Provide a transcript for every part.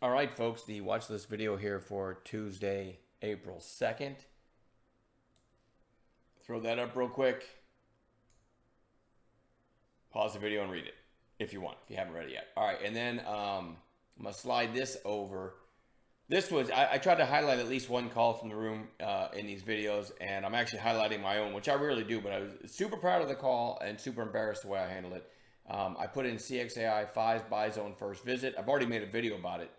All right, folks, the watch list video here for Tuesday, April 2nd. Throw that up real quick. Pause the video and read it if you want, if you haven't read it yet. All right, and then I'm going to slide this over. This was, I tried to highlight at least one call from the room in these videos, and I'm actually highlighting my own, which I rarely do, but I was super proud of the call and super embarrassed the way I handled it. I put in CXAI 5 buy zone first visit. I've already made a video about it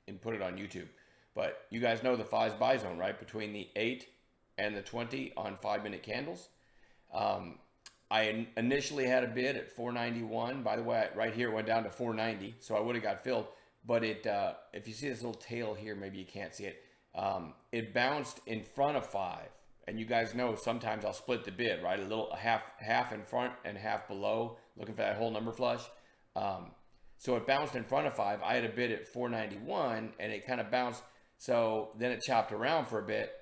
and put it on YouTube. But you guys know the 5 buy zone, right? Between the 8 and the 20 on 5-minute candles. I initially had a bid at 491. By the way, right here it went down to 490, so I would have got filled. But it, if you see this little tail here, maybe you can't see it. It bounced in front of 5. And you guys know sometimes I'll split the bid, right? A little half in front and half below, looking for that whole number flush. So it bounced in front of 5. I had a bid at 491, and it kind of bounced. So then it chopped around for a bit,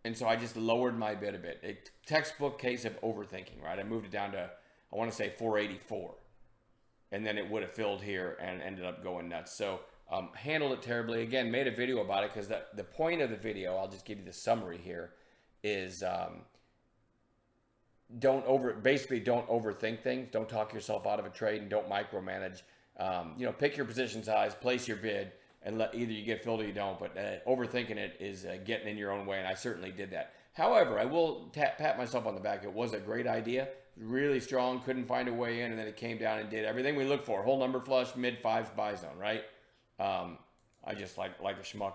and so I just lowered my bid a bit. A textbook case of overthinking, right? I moved it down to, I want to say 484, and then it would have filled here and ended up going nuts. So handled it terribly. Again, made a video about it because the point of the video, I'll just give you the summary here, is don't overthink things. Don't talk yourself out of a trade, and don't micromanage. Pick your position size, place your bid, and let either you get filled or you don't. But overthinking it is getting in your own way, and I certainly did that. However, I will pat myself on the back. It was a great idea, really strong. Couldn't find a way in, and then it came down and did everything we looked for. Whole number flush, mid 5s buy zone, right? I just like a schmuck.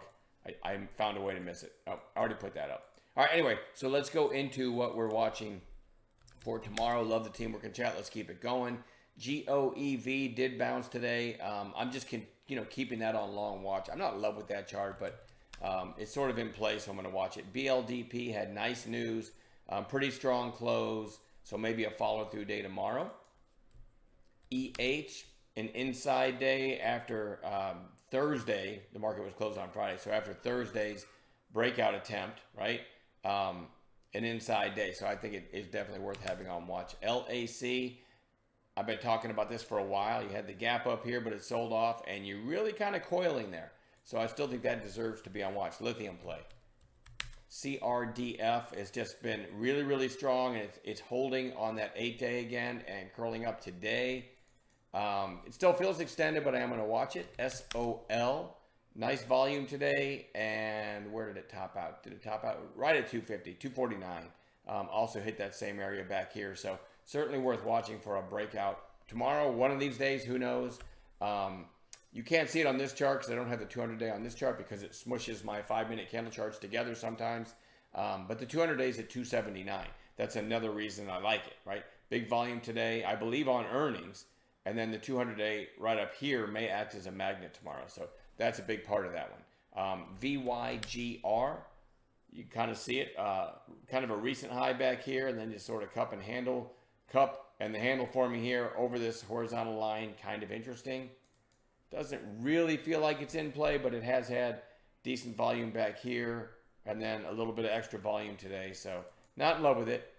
I found a way to miss it. Oh, I already put that up. All right, anyway, so let's go into what we're watching for tomorrow. Love the teamwork and chat. Let's keep it going. GOEV did bounce today. I'm just keeping that on long watch. I'm not in love with that chart, but it's sort of in place, so I'm going to watch it. BLDP had nice news, pretty strong close, so maybe a follow-through day tomorrow. EH, an inside day after Thursday. The market was closed on Friday, so after Thursday's breakout attempt, right? An inside day, so I think it is definitely worth having on watch. LAC, I've been talking about this for a while. You had the gap up here, but it sold off, and you're really kind of coiling there. So I still think that deserves to be on watch. Lithium play. CRDF has just been really, really strong, and it's holding on that 8-day again and curling up today. It still feels extended, but I am going to watch it. SOL. Nice volume today, and where did it top out? Did it top out right at 250, 249? Also hit that same area back here, so certainly worth watching for a breakout tomorrow. One of these days, who knows? You can't see it on this chart because I don't have the 200-day on this chart because it smushes my 5-minute candle charts together sometimes. But the 200 days at 279. That's another reason I like it, right? Big volume today, I believe, on earnings, and then the 200-day right up here may act as a magnet tomorrow. So that's a big part of that one. VYGR, you kind of see it, kind of a recent high back here, and then just sort of cup and the handle forming here over this horizontal line, kind of interesting. Doesn't really feel like it's in play, but it has had decent volume back here, and then a little bit of extra volume today, so not in love with it.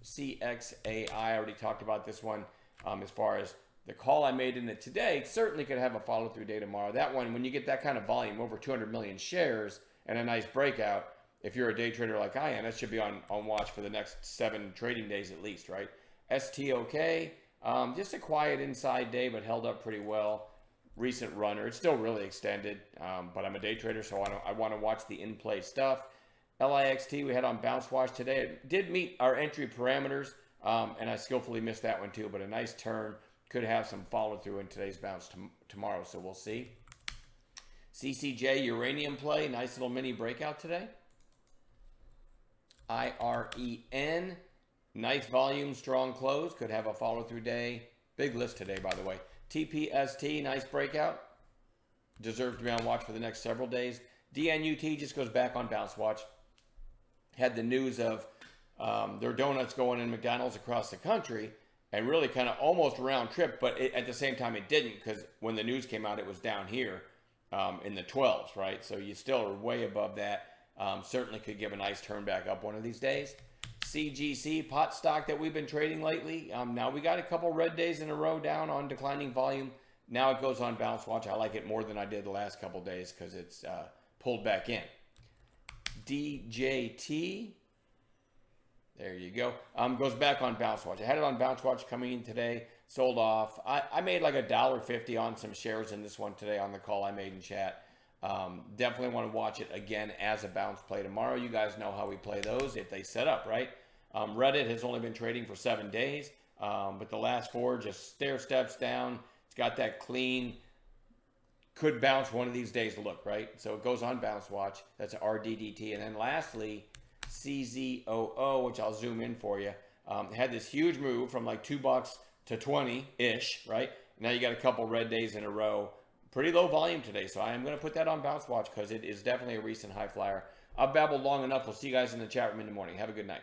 CXAI, I already talked about this one as far as the call I made in it today. Certainly could have a follow-through day tomorrow. That one, when you get that kind of volume, over 200 million shares, and a nice breakout, if you're a day trader like I am, that should be on watch for the next 7 trading days at least, right? STOK, just a quiet inside day, but held up pretty well. Recent runner. It's still really extended, but I'm a day trader, so I want to watch the in-play stuff. LIXT, we had on bounce watch today. It did meet our entry parameters, and I skillfully missed that one too, but a nice turn. Could have some follow-through in today's bounce tomorrow, so we'll see. CCJ uranium play, nice little mini breakout today. IREN, nice volume, strong close, could have a follow-through day. Big list today, by the way. TPST, nice breakout, deserves to be on watch for the next several days. DNUT just goes back on bounce watch. Had the news of their donuts going in McDonald's across the country, and really kind of almost round trip, but at the same time it didn't, because when the news came out, it was down here in the 12s, right? So you still are way above that. Certainly could give a nice turn back up one of these days. CGC, pot stock that we've been trading lately. Now we got a couple red days in a row down on declining volume. Now it goes on Bounce Watch. I like it more than I did the last couple days because it's pulled back in. DJT. There you go. Goes back on Bounce Watch. I had it on Bounce Watch coming in today. Sold off. I made like $1.50 on some shares in this one today on the call I made in chat. Definitely want to watch it again as a bounce play tomorrow. You guys know how we play those if they set up, right? Reddit has only been trading for 7 days, but the last 4 just stair steps down. It's got that clean, could bounce one of these days look, right? So it goes on Bounce Watch. That's RDDT. And then lastly, CZOO, which I'll zoom in for you, had this huge move from like $2 to 20-ish, right? Now you got a couple red days in a row. Pretty low volume today, so I am going to put that on Bounce Watch because it is definitely a recent high flyer. I've babbled long enough. We'll see you guys in the chat room in the morning. Have a good night.